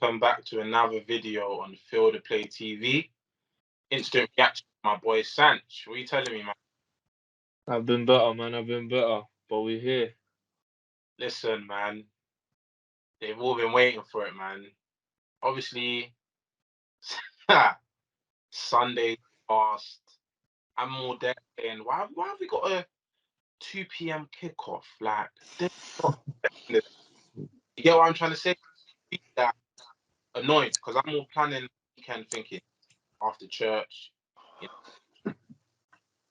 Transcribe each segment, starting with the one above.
welcome back to another video on Field of Play TV. Instant reaction, my boy Sanch. What are you telling me, man? I've been better, man. I've been better. But we're here. Listen, man. They've all been waiting for it, man. Obviously, Sunday passed. I'm all there saying, why have we got a 2 p.m. kickoff? Like, you get what I'm trying to say? That annoyed because I'm all planning weekend thinking after church,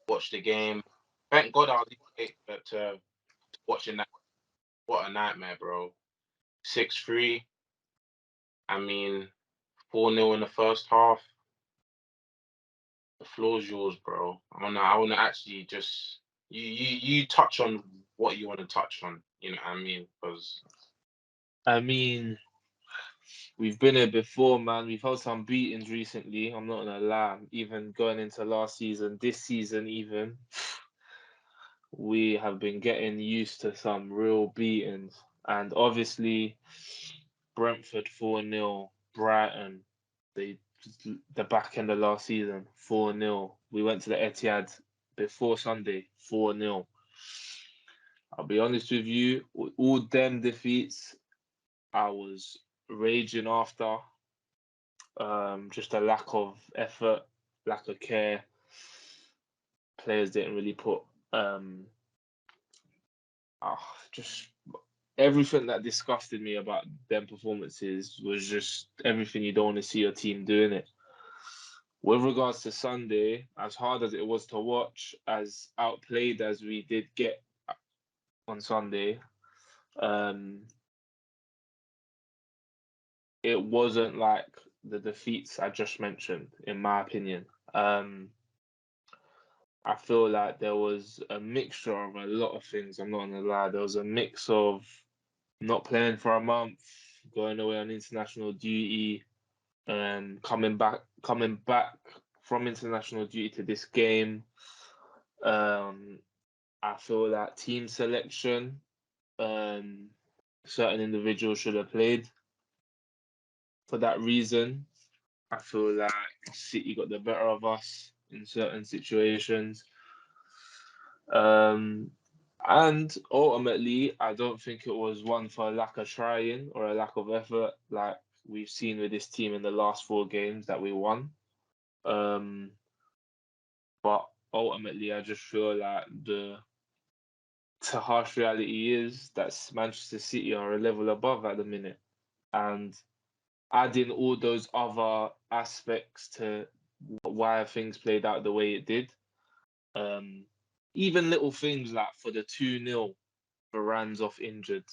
watch the game. Thank God I was able to watching that. What a nightmare, bro. 6-3. I mean, 4-0 in the first half. The floor's yours, bro. I wanna actually just you touch on what you want to touch on. You know what I mean? Because We've been here before, man. We've had some beatings recently. I'm not gonna lie. Even going into last season, this season, even we have been getting used to some real beatings. And obviously, Brentford 4-0, Brighton, the back end of last season 4-0. We went to the Etihad before Sunday 4-0. I'll be honest with you, all them defeats, I was raging after. Just a lack of effort, lack of care. Players didn't really put just everything that disgusted me about them performances was just everything you don't want to see your team doing it. With regards to Sunday, as hard as it was to watch, as outplayed as we did get on Sunday, it wasn't like the defeats I just mentioned, in my opinion. I feel like there was a mixture of a lot of things. I'm not gonna lie. There was a mix of not playing for a month, going away on international duty, coming back from international duty to this game. I feel like team selection, certain individuals should have played. For that reason, I feel like City got the better of us in certain situations. And ultimately, I don't think it was one for a lack of trying or a lack of effort, like we've seen with this team in the last 4 games that we won. But ultimately, I just feel like the harsh reality is that Manchester City are a level above at the minute. And adding all those other aspects to why things played out the way it did, even little things like for the 2-0, Varane's off injured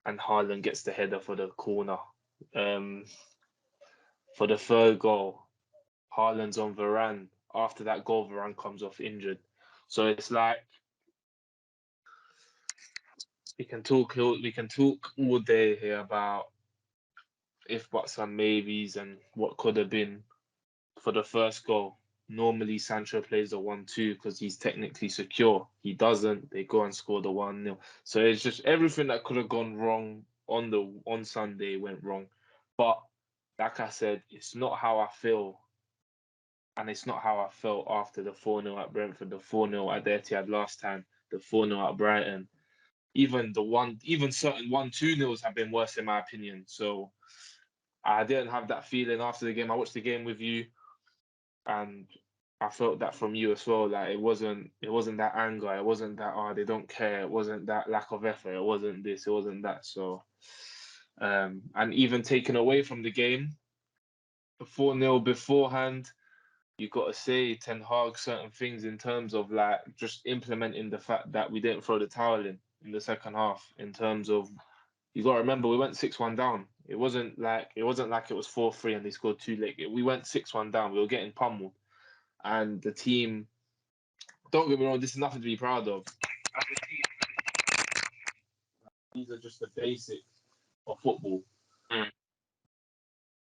and Haaland gets the header for the corner. For the third goal, Haaland's on Varane. After that goal, Varane comes off injured. So it's like we can talk all day here about if buts and maybes and what could have been for the first goal. Normally Sancho plays the 1-2 because he's technically secure. He doesn't. They go and score the 1-0. So it's just everything that could have gone wrong on Sunday went wrong. But like I said, it's not how I feel. And it's not how I felt after the 4-0 at Brentford, the 4-0 at the Etihad last time, the 4-0 at Brighton. Even certain 1-2-0s have been worse in my opinion. So I didn't have that feeling after the game. I watched the game with you, and I felt that from you as well. Like it wasn't that anger. It wasn't that they don't care. It wasn't that lack of effort. It wasn't this. It wasn't that. So, and even taken away from the game, the 4-0 beforehand, you got to say Ten Hag certain things in terms of like just implementing the fact that we didn't throw the towel in the second half. In terms of, you got to remember we went 6-1 down. It wasn't like it was 4-3 and they scored 2 late. We went 6-1 down. We were getting pummeled, and the team. Don't get me wrong. This is nothing to be proud of. These are just the basics of football.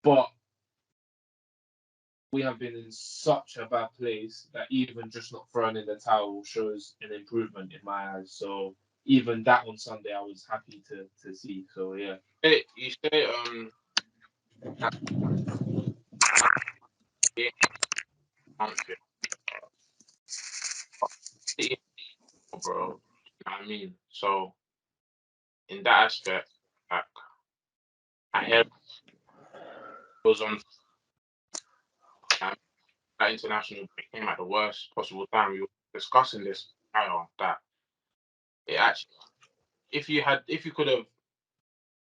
But we have been in such a bad place that even just not throwing in the towel shows an improvement in my eyes. So even that on Sunday, I was happy to see. So yeah. Hey, you say Yeah, Anfield, bro. You know what I mean? So in that aspect, like, I hear it goes on. That international break came at the worst possible time. We were discussing this prior that it actually, if you could have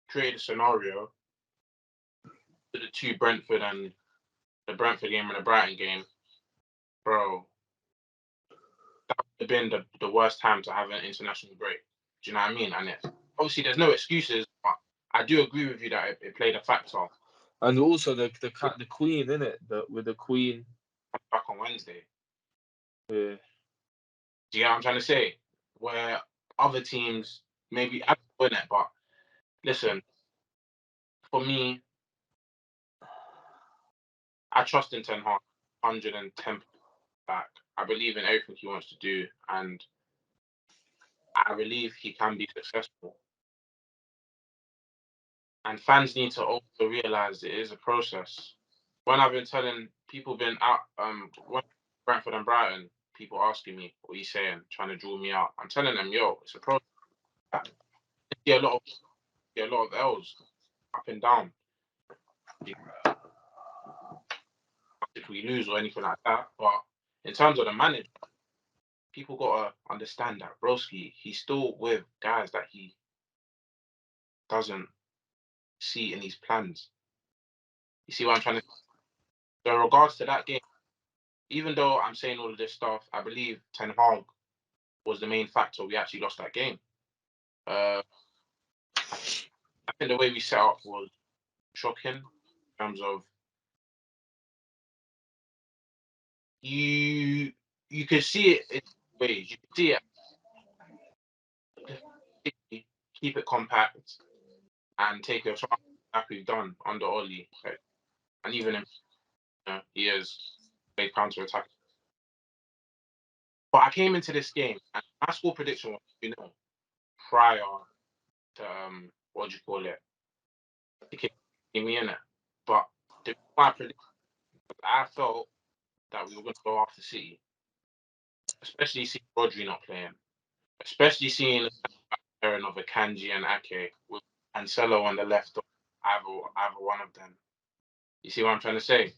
created a scenario to the two Brentford and the Brentford game and the Brighton game, bro, that would have been the worst time to have an international break. Do you know what I mean? And obviously, there's no excuses, but I do agree with you that it played a factor. And also the Queen, innit? With the Queen. Back on Wednesday. Yeah. Do you get what I'm trying to say? Where other teams maybe I don't win it, but listen, for me, I trust in Ten Hag 110 back. I believe in everything he wants to do, and I believe he can be successful. And fans need to also realize it is a process. When I've been telling people, been out, when Brentford and Brighton, people asking me, "What are you saying?" Trying to draw me out. I'm telling them, "Yo, it's a process." Yeah, a lot of L's, up and down. If we lose or anything like that, but in terms of the manager, people gotta understand that Broski, he's still with guys that he doesn't see in his plans. You see what I'm trying to? So in regards to that game, even though I'm saying all of this stuff, I believe Ten Hag was the main factor. We actually lost that game. Uh, I think the way we set up was shocking in terms of you you could see it in ways. You could see it, keep it compact and take your chance like we've done under Oli. Like, and even in he has played counter attack. But I came into this game and my score prediction was, prior to what do you call it? He came me in it. But my prediction, I felt that we were going to go after City, especially seeing Rodri not playing, especially seeing the pairing of Akanji and Ake with Cancelo on the left, either one of them. You see what I'm trying to say?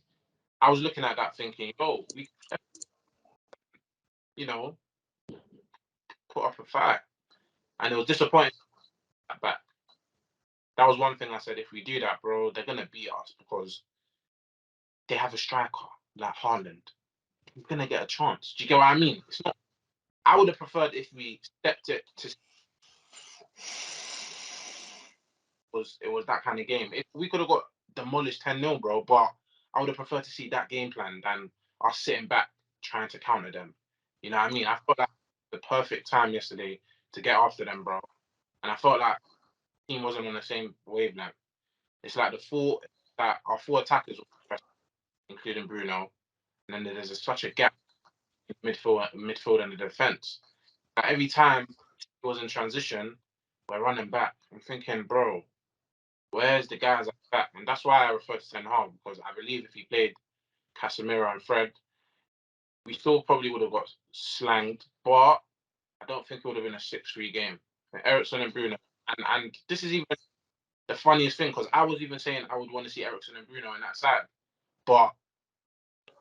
I was looking at that thinking, oh, we, you know, put up a fight, and it was disappointing back. That was one thing I said. If we do that, bro, they're gonna beat us because they have a striker like Haaland. He's gonna get a chance. Do you get what I mean? It's not. I would have preferred if we stepped it to. It was that kind of game. If we could have got demolished 10-0, bro, but I would have preferred to see that game plan than us sitting back trying to counter them. You know what I mean? I felt like the perfect time yesterday to get after them, bro. And I felt like the team wasn't on the same wavelength. It's like our four attackers, including Bruno, and then there's such a gap in midfield and the defense. Like every time it was in transition, we're running back. I'm thinking, bro, where's the guys at back? And that's why I refer to Ten Hag, because I believe if he played Casemiro and Fred, we still probably would have got slanged, but I don't think it would have been a 6-3 game. And Ericsson and Bruno, and this is even the funniest thing, because I was even saying I would want to see Ericsson and Bruno on that side, but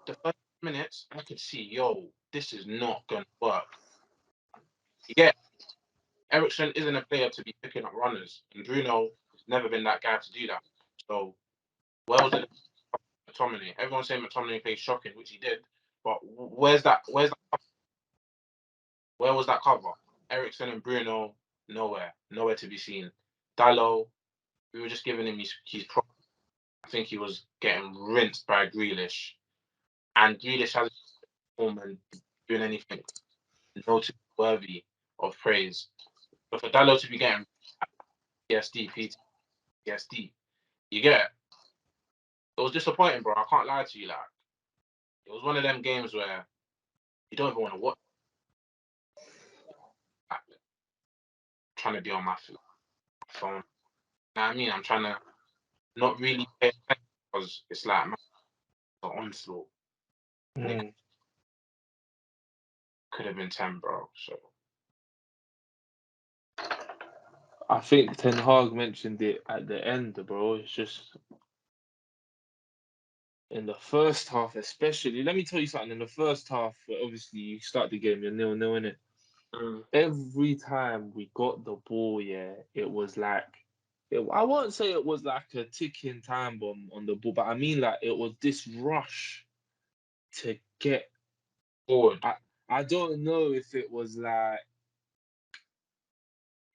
the first minutes I could see, yo, this is not going to work. Yeah, Ericsson isn't a player to be picking up runners, and Bruno has never been that guy to do that. So, where was it? McTominay. Everyone's saying McTominay played shocking, which he did. But where was that cover? Ericsson and Bruno, nowhere to be seen. Dallo, we were just giving him his prop. I think he was getting rinsed by Grealish, and Grealish hasn't performed and doing anything noteworthy of praise. But for Dallo to be getting PSD, PTSD, you get it. It was disappointing, bro. I can't lie to you. Like, it was one of them games where you don't even want to watch. Like, trying to be on my phone. You know what I mean? I'm trying to not really pay attention because it's like the onslaught. Mm. Could have been 10, bro. So I think Ten Hag mentioned it at the end, bro. It's just in the first half, especially. Let me tell you something. In the first half, where obviously you start the game, you're 0-0 in it. Every time we got the ball, yeah, it was like I won't say it was like a ticking time bomb on the ball, but I mean like it was this rush to get forward. I don't know if it was like,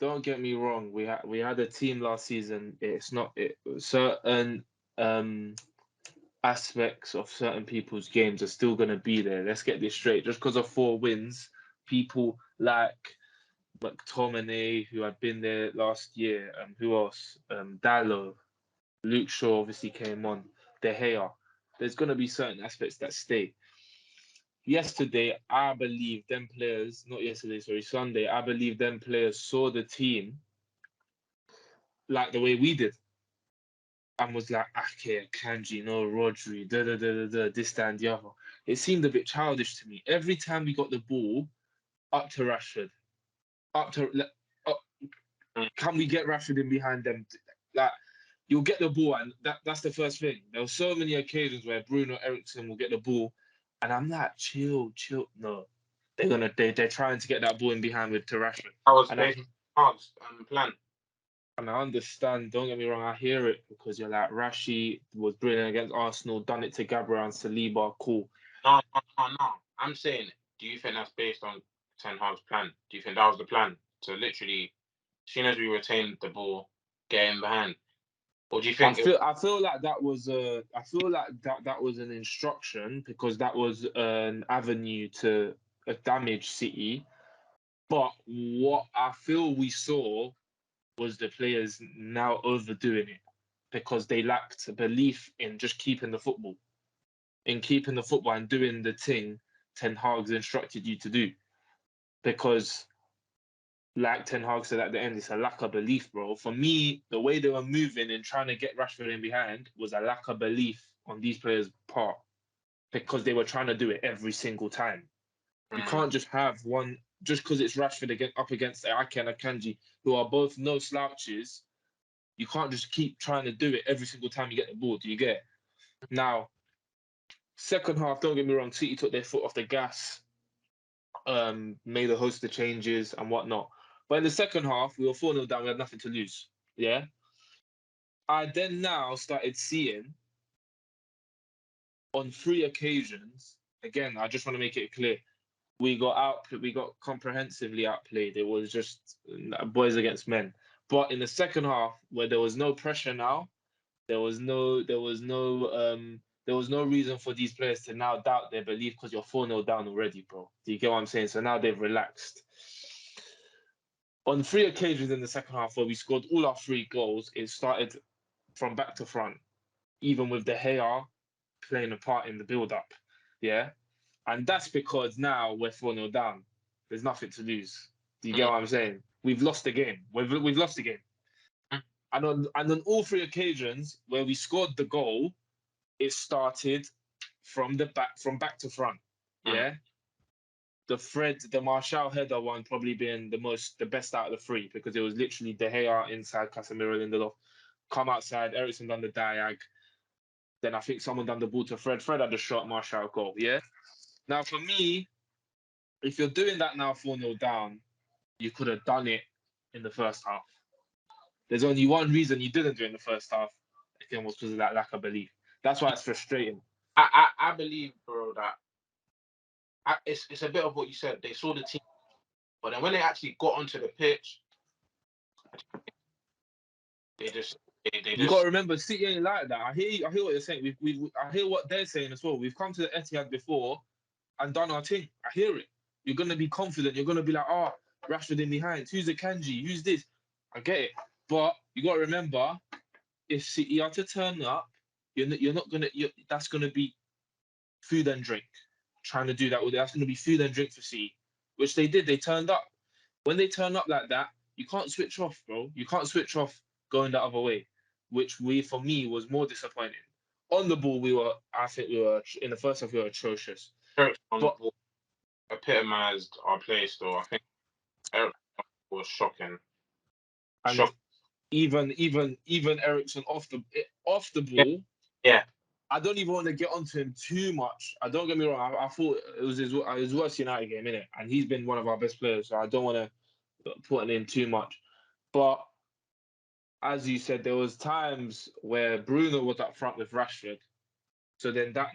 don't get me wrong, we had a team last season. It's not certain aspects of certain people's games are still gonna be there. Let's get this straight. Just because of 4 wins, people like McTominay, who had been there last year, and who else? Dallo, Luke Shaw obviously came on. De Gea. There's gonna be certain aspects that stay. Yesterday, I believe them players, not yesterday, sorry, Sunday, I believe them players saw the team like the way we did and was like, okay, Kanji, no, Rodri, this, that, and the other. It seemed a bit childish to me. Every time we got the ball, up to Rashford, up to, up, can we get Rashford in behind them? Like, you'll get the ball, and that's the first thing. There were so many occasions where Bruno Eriksson will get the ball, and I'm like, chill. No, they're trying to get that ball in behind with to Rashford. I was And based on plan. and I understand. Don't get me wrong, I hear it because you're like Rashi was brilliant against Arsenal, done it to Gabriel and Saliba, cool. No. I'm saying, do you think that's based on Ten Hag's plan? Do you think that was the plan to literally, as soon as we retained the ball, get in behind? Or do you think I feel like that was that was an instruction because that was an avenue to damage City. But what I feel we saw was the players now overdoing it because they lacked belief in just keeping the football, and doing the thing Ten Hag's instructed you to do. Because, like Ten Hag said at the end, it's a lack of belief, bro. For me, the way they were moving and trying to get Rashford in behind was a lack of belief on these players' part because they were trying to do it every single time. You can't just have one just because it's Rashford up against Ake and Akanji, who are both no slouches. You can't just keep trying to do it every single time you get the ball. Do you get it? Now, second half, don't get me wrong, City took their foot off the gas, made a host of changes and whatnot. But in the second half, we were 4-0 down, we had nothing to lose. Yeah. I then now started seeing on 3 occasions, again, I just want to make it clear, we got comprehensively outplayed. It was just boys against men. But in the second half, where there was no pressure now, there was no reason for these players to now doubt their belief because you're 4-0 down already, bro. Do you get what I'm saying? So now they've relaxed. On 3 occasions in the second half where we scored all our 3 goals, it started from back to front, even with De Gea playing a part in the build-up. Yeah? And that's because now we're 4-0 down. There's nothing to lose. Do you get what I'm saying? We've lost the game. We've lost the game. And on all 3 occasions where we scored the goal, it started from back to front. Yeah. The Martial header one probably being the best out of the 3 because it was literally De Gea inside, Casemiro Lindelof, come outside, Ericsson done the diag. Then I think someone done the ball to Fred. Fred had the shot, Martial goal. Yeah. Now for me, if you're doing that now 4-0 down, you could have done it in the first half. There's only one reason you didn't do it in the first half. Again, was because of that lack of belief. That's why it's frustrating. I believe, bro, that it's a bit of what you said. They saw the team, but then when they actually got onto the pitch, You got to remember, City ain't like that. I hear what you're saying. I hear what they're saying as well. We've come to the Etihad before and done our thing. I hear it. You're gonna be confident. You're gonna be like, oh, Rashford in behind. Who's the Kanji? Who's this? I get it. But you got to remember, if City are to turn up, you're not gonna. That's gonna be food and drink. Trying to do that with it, that's gonna be food and drink for City, which they did. They turned up. When they turn up like that, you can't switch off, bro. You can't switch off going the other way, which for me was more disappointing. on the ball, I think we were in the first half we were atrocious. Eric on the But ball epitomised our play still. I think Eric was shocking. and even Ericsson off the ball. Yeah. I don't even want to get onto him too much. I don't get me wrong. I thought it was his worst United game, innit? And he's been one of our best players, so I don't want to put in too much. But as you said, there was times where Bruno was up front with Rashford. So then that's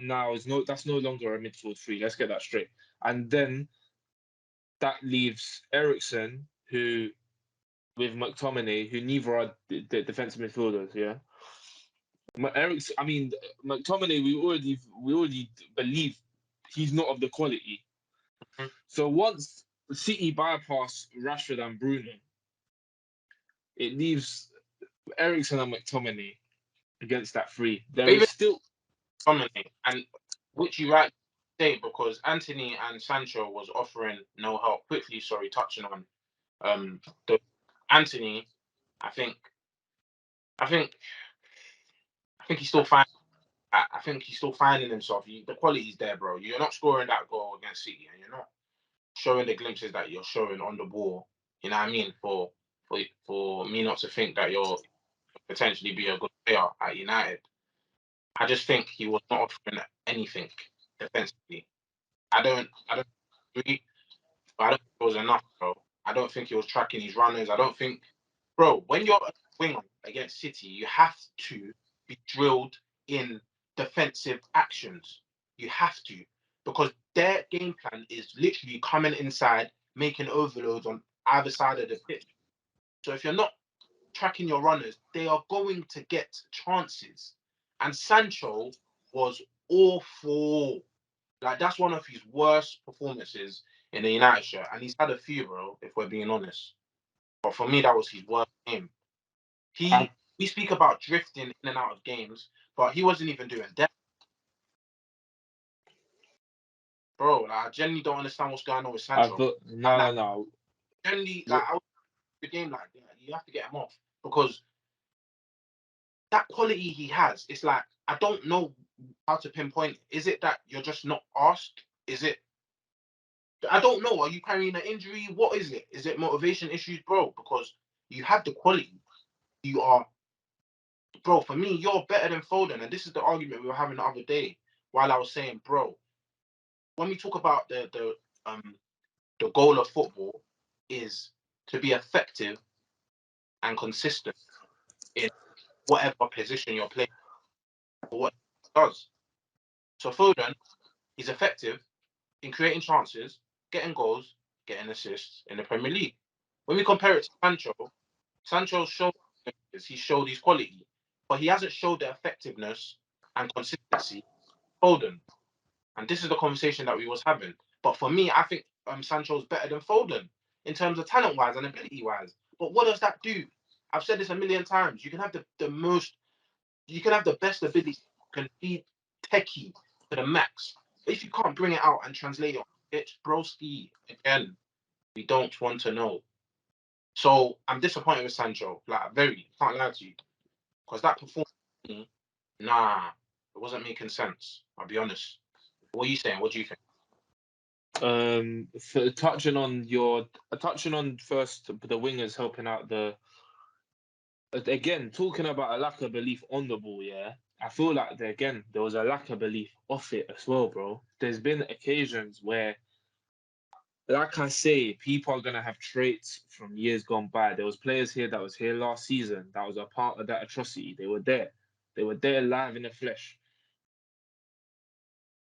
no longer a midfield three. Let's get that straight. And then that leaves Ericsson, who with McTominay, who neither are the defensive midfielders. Yeah, McTominay, we already believe he's not of the quality. Mhm. So once City bypass Rashford and Bruno, it leaves Ericsson and McTominay against that three. There But is even still Dominic, and which you right say because Anthony and Sancho was offering no help. Quickly, sorry, touching on the Anthony, I think I think I think he's still fine. I think he's still finding himself. The quality's there, bro. You're not scoring that goal against City, and you're not showing the glimpses that you're showing on the ball. You know what I mean? For me not to think that you're potentially be a good player at United, I just think he was not offering anything defensively. I don't agree, but I don't think it was enough, bro. I don't think he was tracking his runners. I don't think, bro, when you're a winger against City, you have to be drilled in defensive actions. You have to, because their game plan is literally coming inside, making overloads on either side of the pitch. So if you're not tracking your runners, they are going to get chances. And Sancho was awful. Like that's one of his worst performances in the United shirt, and he's had a few, bro. If we're being honest, but for me, that was his worst game. um, We speak about drifting in and out of games, but he wasn't even doing that, bro. Like I genuinely don't understand what's going on with I Sancho. thought And no, no. generally, like What I was the game like that, you have to get him off because that quality he has, it's like I don't know how to pinpoint. Is it that you're just not asked? Is it I don't know. Are you carrying an injury? What is it? Is it motivation issues, bro? Because you have the quality. You are, bro. For me, you're better than Foden, and this is the argument we were having the other day. While I was saying, bro, when we talk about the goal of football is to be effective and consistent in whatever position you're playing or what it does. So Foden is effective in creating chances, getting goals, getting assists in the Premier League. When we compare it to Sancho, Sancho showed he showed his quality, but he hasn't showed the effectiveness and consistency. Foden, and this is the conversation that we was having. But for me, I think Sancho's better than Foden in terms of talent wise and ability wise. But what does that do? I've said this a million times. You can have you can have the best ability, you can be techie to the max. But if you can't bring it out and translate it on the pitch, broski, again, we don't want to know. So I'm disappointed with Sancho. Like very, can't lie to you. Because that performance, nah, it wasn't making sense. I'll be honest. What are you saying? What do you think? so touching on first the wingers helping out the again talking about a lack of belief on the ball. Yeah, I feel like there was a lack of belief off it as well, bro. There's been occasions where, like I say, people are gonna have traits from years gone by. There was players here that was here last season that was a part of that atrocity. They were there live in the flesh.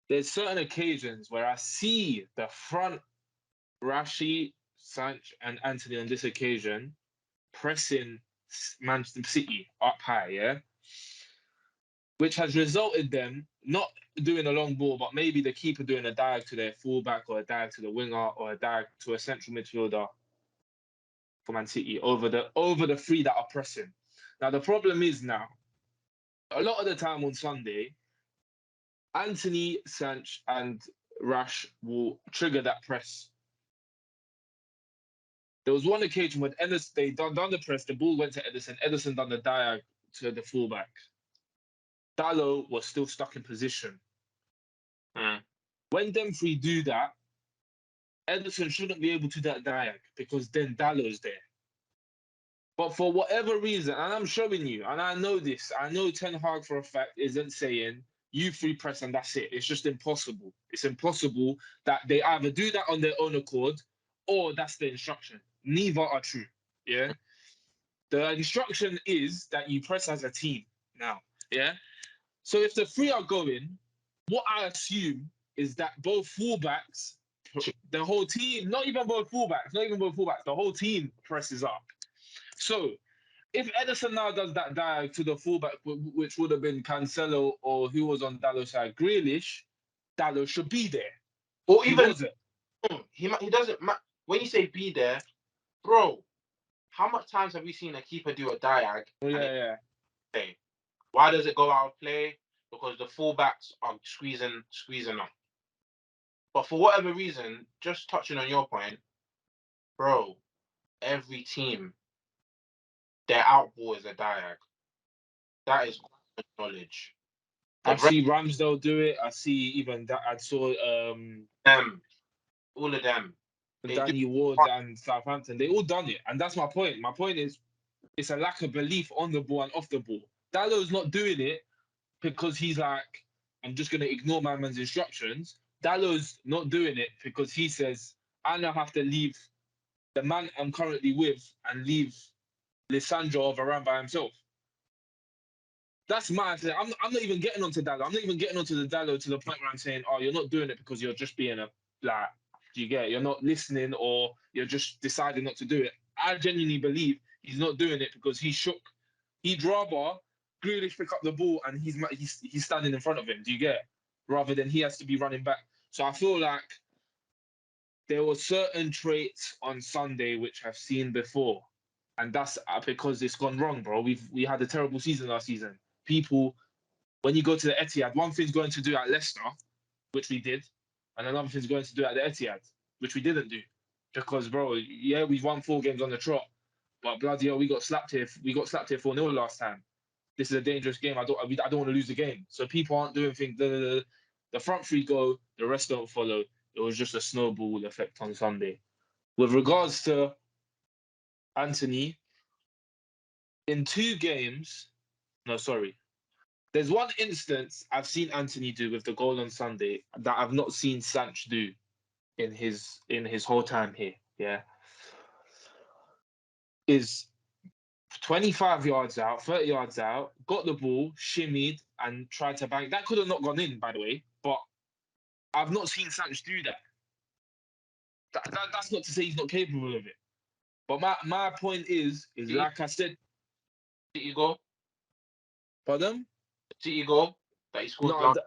There's certain occasions where I see the front Rashi, Sanch, and Anthony on this occasion pressing Manchester City up high, yeah, which has resulted them not doing a long ball, but maybe the keeper doing a dive to their fullback or a dive to the winger or a dive to a central midfielder for Man City over the three that are pressing. Now the problem is now a lot of the time on Sunday, Anthony, Sanch, and Rash will trigger that press. There was one occasion when Ederson, they done the press, the ball went to Ederson. Ederson done the diag to the fullback. Dallo was still stuck in position. Mm. When them three do that, Ederson shouldn't be able to do that diag because then Dallo's there. But for whatever reason, and I'm showing you, and I know this, I know Ten Hag for a fact isn't saying you free press and that's it. It's just impossible. It's impossible that they either do that on their own accord or that's the instruction. Neither are true. Yeah. The instruction is that you press as a team now. Yeah. So if the three are going, what I assume is that both fullbacks, the whole team, not even both fullbacks, the whole team presses up. So if Ederson now does that dive to the fullback, which would have been Cancelo or who was on Dallo's side, Grealish, Dallo should be there. Or He even wasn't. he doesn't. When you say be there, bro, how much times have we seen a keeper do a diag? Oh, yeah. Play? Why does it go out of play? Because the fullbacks are squeezing up. But for whatever reason, just touching on your point, bro, every team, their outball is a diag. That is knowledge. I The rest see Ramsdale do it. I see even that. I saw them, all of them, they do. Danny Ward and Southampton. They all done it, and that's my point. My point is, it's a lack of belief on the ball and off the ball. Dallo's not doing it because he's like, I'm just gonna ignore my man's instructions. Dallo's not doing it because he says, I now have to leave the man I'm currently with and leave Lisandro or Varane by himself. That's my thing. I'm not even getting onto Dallo. I'm not even getting onto the Dallo to the point where I'm saying, oh, you're not doing it because you're just being a like, do you get it? You're not listening or you're just deciding not to do it. I genuinely believe he's not doing it because he's shook. He'd rather Grealish pick up the ball and he's standing in front of him. Do you get it? Rather than he has to be running back. So I feel like there were certain traits on Sunday which I've seen before, and that's because it's gone wrong, bro. We had a terrible season last season. People, when you go to the Etihad, one thing's going to do at Leicester, which we did, and another thing's going to do at the Etihad, which we didn't do, because bro, yeah, we've won 4 games on the trot, but bloody hell, we got slapped here. We got slapped here 4-0 last time. This is a dangerous game. I don't want to lose the game. So people aren't doing things. The front three go, the rest don't follow. It was just a snowball effect on Sunday. With regards to Anthony, in 2 games, no, sorry. There's one instance I've seen Anthony do with the goal on Sunday that I've not seen Sanch do in his whole time here. Yeah. Is 25 yards out, 30 yards out, got the ball, shimmied, and tried to bang. That could have not gone in, by the way, but I've not seen Sanch do that. That's not to say he's not capable of it. But my point is like I said, City goal, pardon? City goal that he scored No, last.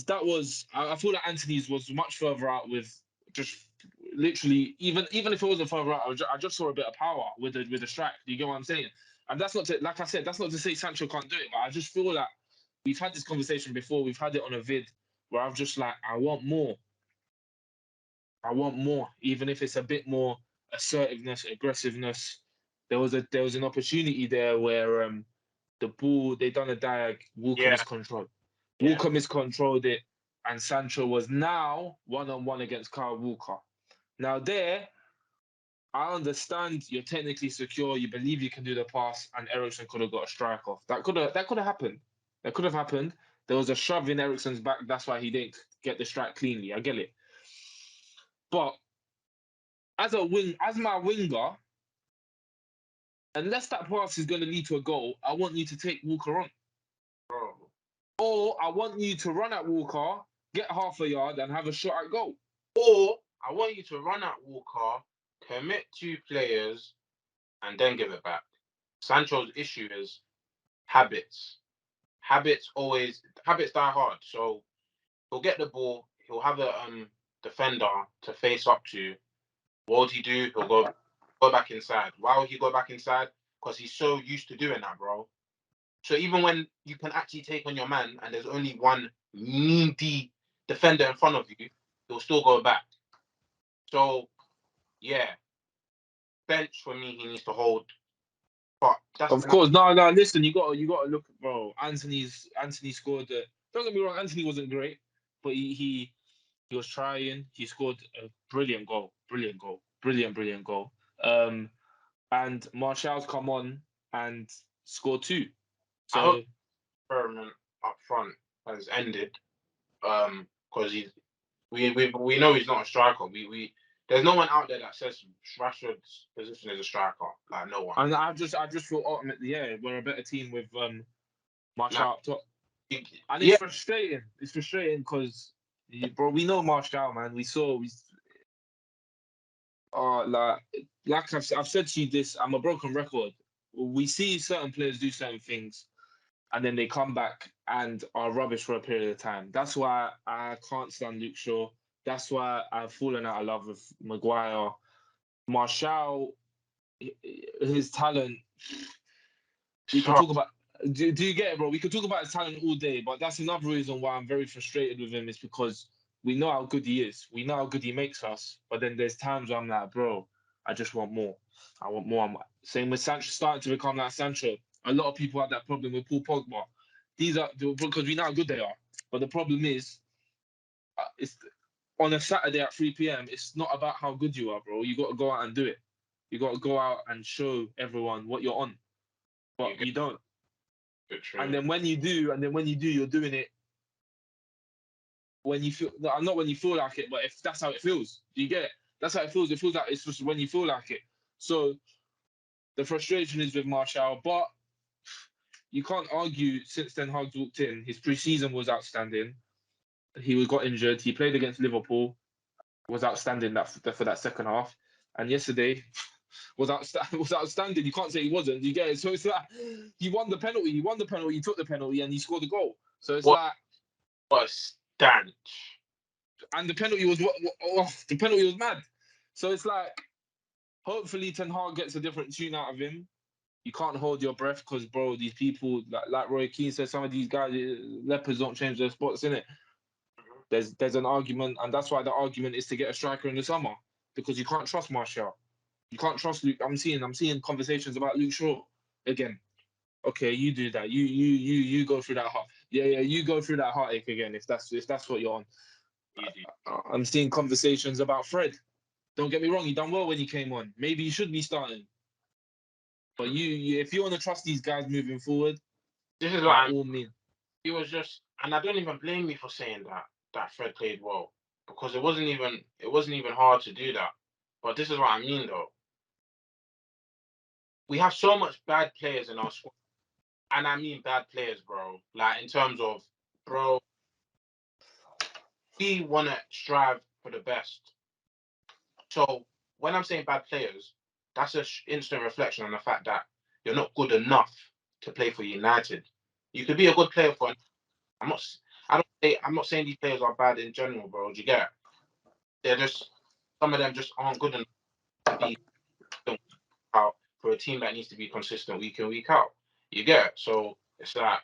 that was. I feel like Anthony's was much further out with just literally even if it wasn't further out, I just saw a bit of power with the strike. Do you get what I'm saying? And that's not to, like I said, that's not to say Sancho can't do it, but I just feel like we've had this conversation before. We've had it on a vid where I'm just like, I want more. I want more, even if it's a bit more assertiveness, aggressiveness. There was an opportunity there where the ball they done a diag, Walker Yeah, miscontrolled. yeah, Walker miscontrolled it, and Sancho was now 1-on-1 against Kyle Walker. Now there, I understand you're technically secure, you believe you can do the pass, and Eriksen could have got a strike off. That could have happened. That could have happened. There was a shove in Eriksen's back. That's why he didn't get the strike cleanly. I get it. But as my winger, unless that pass is going to lead to a goal, I want you to take Walker on. bro. Or I want you to run at Walker, get half a yard, and have a shot at goal. Or I want you to run at Walker, commit 2 players, and then give it back. Sancho's issue is habits. Habits die hard. So he'll get the ball, he'll have a defender to face up to. What would he do? He'll go back inside. Why would he go back inside? Because he's so used to doing that, bro. So even when you can actually take on your man and there's only one needy defender in front of you, he'll still go back. So yeah, bench for me, he needs to hold But that's Of course, no. Listen, you got to look, bro. Anthony scored. Don't get me wrong, Anthony wasn't great, but he was trying. He scored a brilliant goal, brilliant goal. And Martial's come on and scored two. I hope So the experiment up front has ended. Because we know he's not a striker. We there's no one out there that says Rashford's position is a striker. Like no one. and I just feel ultimately, yeah, we're a better team with Martial Like up top. And it's yeah, frustrating. It's frustrating because, bro, we know Martial, man. Like I've said to you this, I'm a broken record. We see certain players do certain things, and then they come back and are rubbish for a period of time. That's why I can't stand Luke Shaw. That's why I've fallen out of love with Maguire. Martial, his talent. We could so talk about. Do you get it, bro? We could talk about his talent all day, but that's another reason why I'm very frustrated with him. Is because we know how good he is. We know how good he makes us. But then there's times where I'm like, bro, I just want more. I want more. Same with Sancho starting to become like Sancho. A lot of people have that problem with Paul Pogba. These are because we know how good they are. But the problem is, it's on a Saturday at 3 p.m. It's not about how good you are, bro. You got to go out and do it. You got to go out and show everyone what you're on. But you don't. And then when you do, you're doing it when you feel. No, not when you feel like it, but if that's how it feels, do you get it? That's how it feels. It feels like it's just when you feel like it. So the frustration is with Martial, but you can't argue since Ten Hag walked in. His pre-season was outstanding. He got injured. He played against Liverpool, was outstanding for that second half. And yesterday was outstanding. You can't say he wasn't. You get it? So it's like he won the penalty. He took the penalty, and he scored the goal. So it's like. what a stench. And the penalty was the penalty was mad. So it's like, hopefully Ten Hag gets a different tune out of him. You can't hold your breath because, bro, these people, like Roy Keane said, some of these guys, lepers don't change their spots, innit? There's an argument, and that's why the argument is to get a striker in the summer, because you can't trust Martial. You can't trust Luke. I'm seeing conversations about Luke Shaw again. Okay, you do that. You go through that heart. Yeah, you go through that heartache again if that's what you're on. I'm seeing conversations about Fred. Don't get me wrong, he done well when he came on. Maybe he should be starting. But if you want to trust these guys moving forward, This is what by I mean. all means. He was just, and I don't even blame you for saying that Fred played well, because it wasn't even hard to do that. But this is what I mean though. We have so much bad players in our squad, and I mean bad players, bro. Like in terms of, bro, we want to strive for the best. So when I'm saying bad players, that's an instant reflection on the fact that you're not good enough to play for United. You could be a good player for. I'm not. I'm not saying these players are bad in general, bro. Do you get it? They're just, some of them just aren't good enough to be out for a team that needs to be consistent week in, week out. You get it? So it's like,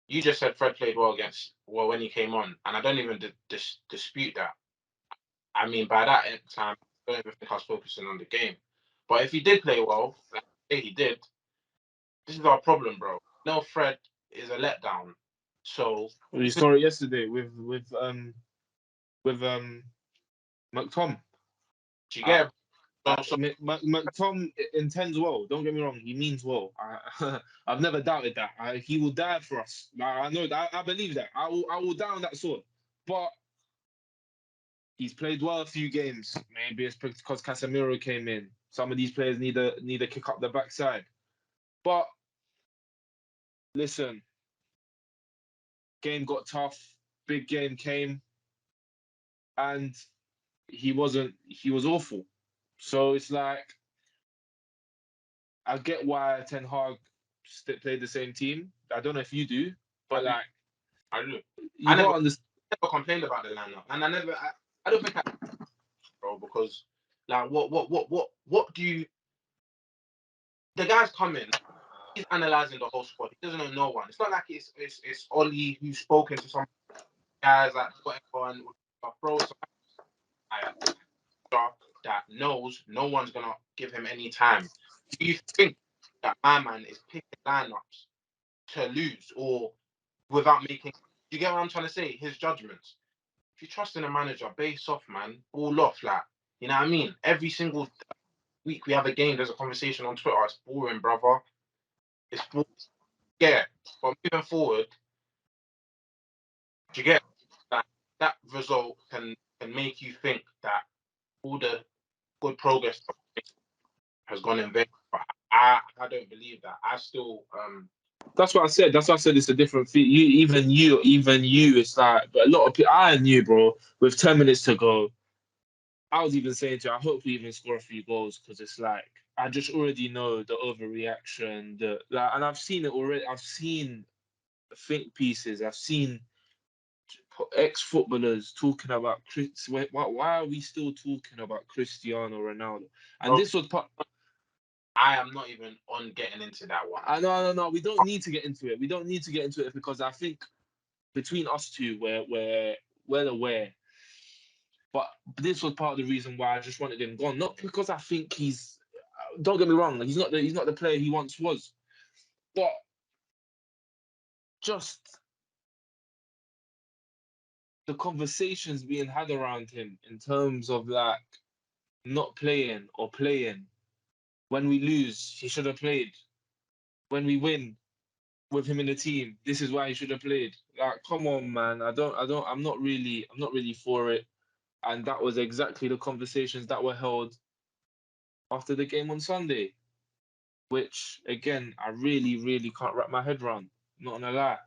you just said Fred played well when he came on, and I don't even dispute that. I mean, by that time, I don't even think I was focusing on the game. But if he did play well, like he did, this is our problem, bro. No, Fred is a letdown. So We saw it yesterday with McTom. do you get it? So McTom intends well. Don't get me wrong. He means well. I've never doubted that. He will die for us. I know that. I believe that. I will die on that sword. But he's played well a few games. Maybe it's because Casemiro came in. Some of these players need a kick up the backside. But listen, game got tough. Big game came, and he was awful. So it's like, I get why Ten Hag played the same team. I don't know if you do, but like, I do. you got to understand. Never complained about the lineup, and I don't think bro, because like what do you? The guy's coming. He's analyzing the whole squad. He doesn't know no one. It's not like it's Ollie who's spoken to some guys like whatever and bro, that knows no one's gonna give him any time. Do you think that my man is picking lineups to lose or without making. You get what I'm trying to say? His judgments. If you trust in a manager, base off, man, all off, like, you know what I mean? Every single week we have a game. There's a conversation on Twitter. It's boring, brother. It's boring. Yeah, but moving forward, do you get that? That result can make you think that all the good progress has gone in vain. But I don't believe that. I still That's what I said. That's what I said. It's a different feel. Even you. It's like, but a lot of people. I knew, bro. With 10 minutes to go, I was even saying to you, I hope we even score a few goals because it's like I just already know the overreaction. And I've seen it already. I've seen think pieces. I've seen ex-footballers talking about Chris. Why are we still talking about Cristiano Ronaldo? And bro, this was part. I am not even on getting into that one. I know, no. We don't need to get into it. We don't need to get into it because I think between us two, we're well aware. But this was part of the reason why I just wanted him gone. Not because I think he's. Don't get me wrong. He's not the player he once was. But just the conversations being had around him in terms of like not playing or playing. When we lose, he should have played. When we win with him in the team, this is why he should have played. Like, come on, man. I'm not really for it. And that was exactly the conversations that were held after the game on Sunday, which again, I really, really can't wrap my head around. Not gonna lie.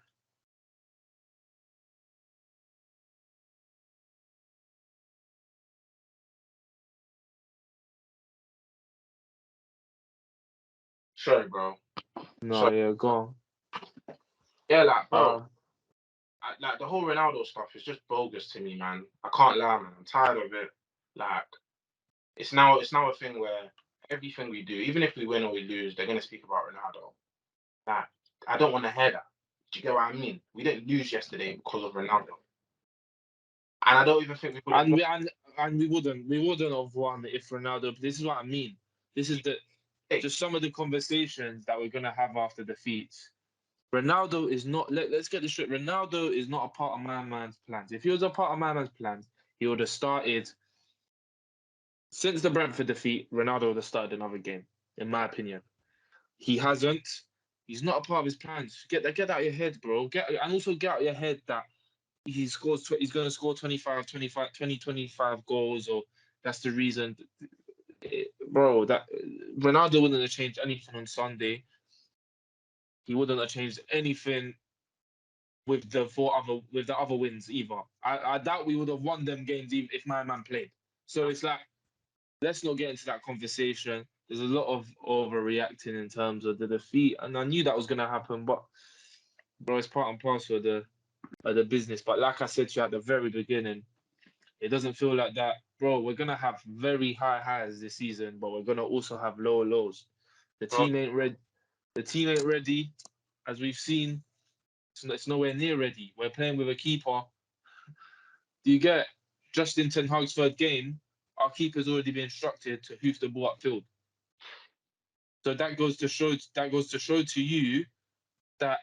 Sorry, bro. No, So yeah, go on. yeah, like, bro, Uh, like the whole Ronaldo stuff is just bogus to me, man. I can't lie, man. I'm tired of it. Like, it's now a thing where everything we do, even if we win or we lose, they're gonna speak about Ronaldo. Like, I don't want to hear that. Do you get what I mean? We didn't lose yesterday because of Ronaldo, and I don't even think we would have and won. we wouldn't have won if Ronaldo. But this is what I mean. This is the Hey, just some of the conversations that we're gonna have after defeats. Ronaldo is not. Let's get this straight. Ronaldo is not a part of my man's plans. If he was a part of my man's plans, he would have started since the Brentford defeat. Ronaldo would have started another game, in my opinion. He hasn't. He's not a part of his plans. Get out of your head, bro. And also get out of your head that he's going to score 25 goals, or that's the reason. Bro, that Ronaldo wouldn't have changed anything on Sunday. He wouldn't have changed anything with the other wins either. I doubt we would have won them games even if my man played. So it's like, let's not get into that conversation. There's a lot of overreacting in terms of the defeat, and I knew that was gonna happen. But bro, it's part and parcel of the business. But like I said to you at the very beginning, it doesn't feel like that, bro. We're gonna have very high highs this season, but we're gonna also have low lows. The bro, team ain't ready. The team ain't ready, as we've seen. It's nowhere near ready. We're playing with a keeper. Do you get Justin Ten Hag's third game? Our keeper's already been instructed to hoof the ball upfield. So that goes to show. That goes to show to you that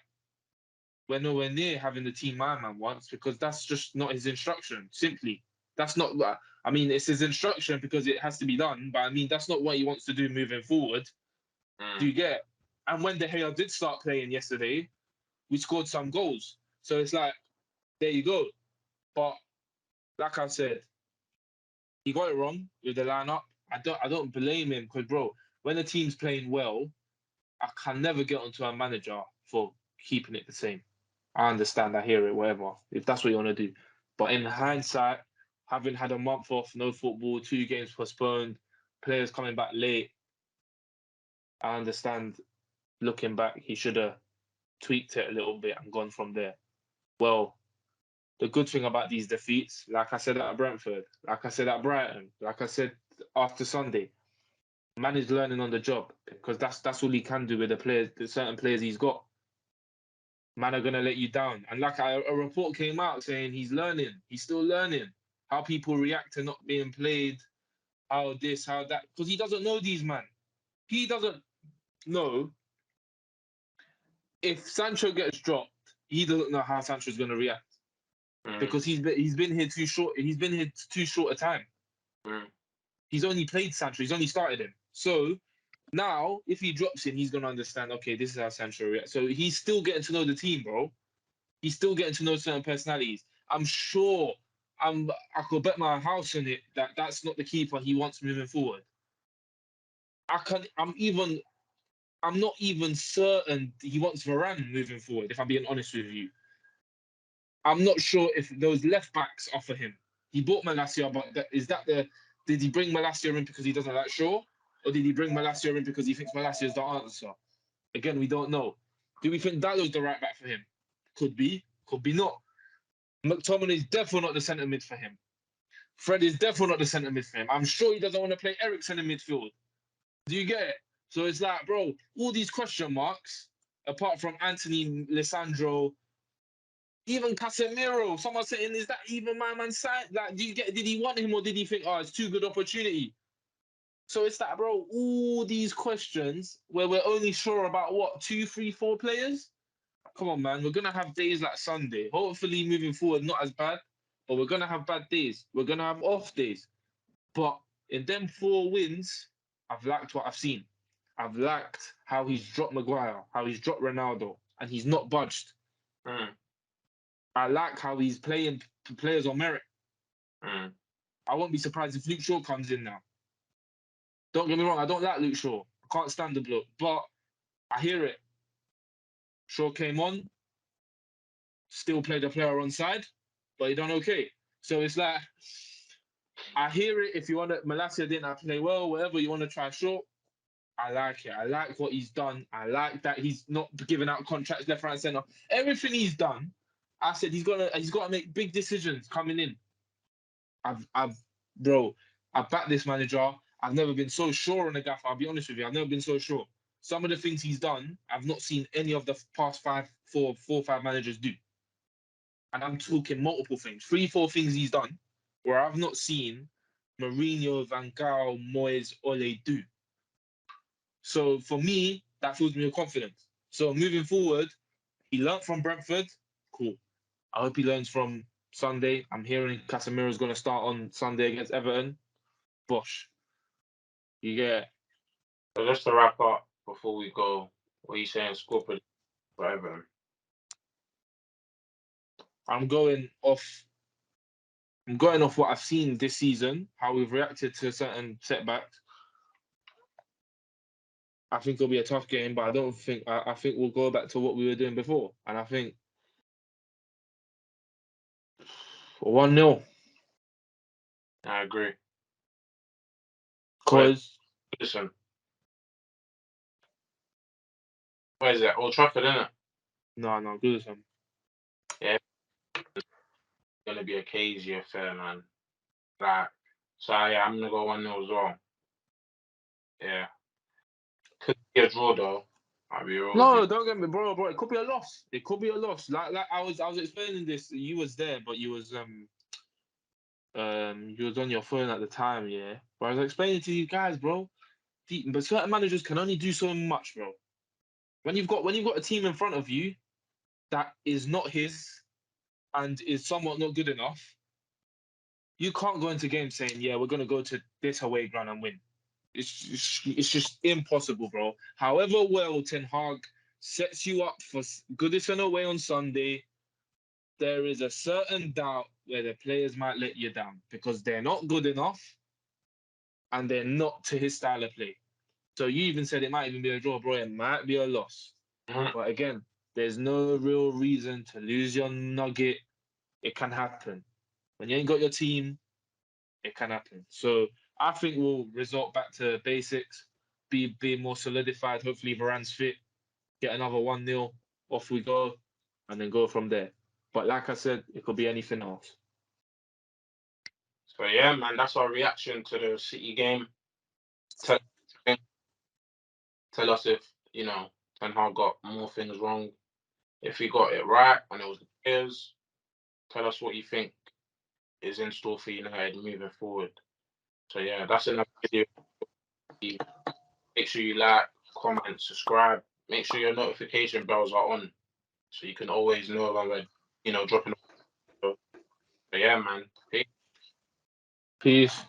we're nowhere near having the team my man wants because that's just not his instruction. Simply, that's not. I mean, it's his instruction because it has to be done. But I mean, that's not what he wants to do moving forward. Do mm, you get? And when De Gea did start playing yesterday, we scored some goals. So it's like, there you go. But like I said, he got it wrong with the lineup. I don't blame him because bro, when the team's playing well, I can never get onto a manager for keeping it the same. I understand, I hear it, whatever. If that's what you want to do. But in hindsight, having had a month off, no football, 2 games postponed, players coming back late, I understand looking back, he should have tweaked it a little bit and gone from there. Well, the good thing about these defeats, like I said at Brentford, like I said at Brighton, like I said after Sunday, man is learning on the job because that's all he can do with the players, the certain players he's got. Man are gonna let you down. And like a report came out saying he's learning, he's still learning how people react to not being played, how this, how that, because he doesn't know these man. He doesn't know if Sancho gets dropped, he doesn't know how Sancho's going to react because he's been here too short. He's been here too short a time. He's only played Sancho. He's only started him. So now, if he drops in, he's going to understand, okay, this is how Sancho reacts. So he's still getting to know the team, bro. He's still getting to know certain personalities. I'm sure I could bet my house on it that that's not the keeper he wants moving forward. I'm not even certain he wants Varane moving forward, if I'm being honest with you. I'm not sure if those left backs are for him. He bought Malacia, but did he bring Malacia in because he doesn't like Shaw? Or did he bring Malacia in because he thinks Malacia is the answer? Again, we don't know. Do we think Dalo's the right back for him? Could be not. McTominay is definitely not the centre mid for him. Fred is definitely not the centre mid for him. I'm sure he doesn't want to play Eriksen in midfield. Do you get it? So it's like, bro, all these question marks, apart from Anthony, Lisandro, even Casemiro. Someone saying, is that even my man's side? Like, did he want him or did he think, oh, it's too good opportunity? So it's that, bro, all these questions where we're only sure about what, 2, 3, 4 players? Come on, man. We're going to have days like Sunday. Hopefully, moving forward, not as bad, but we're going to have bad days. We're going to have off days. But in them 4 wins, I've liked what I've seen. I've liked how he's dropped Maguire, how he's dropped Ronaldo, and he's not budged. I like how he's playing players on merit. I won't be surprised if Luke Shaw comes in now. Don't get me wrong, I don't like Luke Shaw. I can't stand the bloke, but I hear it. Shaw came on, still played a player on side, but he done okay. So it's like, I hear it. If you want to, Malacia didn't play well, whatever, you want to try Shaw, I like it. I like what he's done. I like that he's not giving out contracts left, right, centre. Everything he's done, I said he's got to make big decisions coming in. Bro, I back this manager. I've never been so sure on the gaffer. I'll be honest with you. I've never been so sure. Some of the things he's done, I've not seen any of the past 4 or 5 managers do. And I'm talking multiple things. 3, 4 things he's done where I've not seen Mourinho, Van Gaal, Moyes, Ole do. So for me, that fills me with confidence. So moving forward, he learnt from Brentford. Cool. I hope he learns from Sunday. I'm hearing Casemiro's going to start on Sunday against Everton. Bosh. You get it? So just to wrap up before we go, what are you saying? Score prediction for Everton? I'm going off what I've seen this season, how we've reacted to certain setbacks. I think it'll be a tough game, but I think we'll go back to what we were doing before. And I think 1-0. I agree. Because Listen, where is it? Old Trafford, isn't it? no, Goodison. Yeah, it's gonna be a cagey affair, man. Like, so yeah, I'm gonna go 1-0 as well. Yeah, could be a draw though. I'll be real with you. No, don't get me, bro. It could be a loss. It could be a loss. Like I was explaining this. You was there, but you was on your phone at the time, yeah. But I was explaining to you guys, bro. But certain managers can only do so much, bro. When you've got a team in front of you that is not his and is somewhat not good enough, you can't go into games saying, yeah, we're gonna go to this away ground and win. It's just impossible, bro. However well Ten Hag sets you up for Goodison away on Sunday, there is a certain doubt where the players might let you down because they're not good enough and they're not to his style of play. So you even said it might even be a draw, bro. It might be a loss. But again, there's no real reason to lose your nugget. It can happen. When you ain't got your team, it can happen. So I think we'll resort back to basics, be more solidified. Hopefully Varane's fit, get another 1-0, off we go, and then go from there. But like I said, it could be anything else. So yeah, man, that's our reaction to the City game. Tell us if Ten Hag got more things wrong. If he got it right and it was the players, tell us what you think is in store for United moving forward. So yeah, that's another video. Make sure you like, comment, subscribe. make sure your notification bells are on, so you can always know when we're, dropping. But yeah, man. Peace.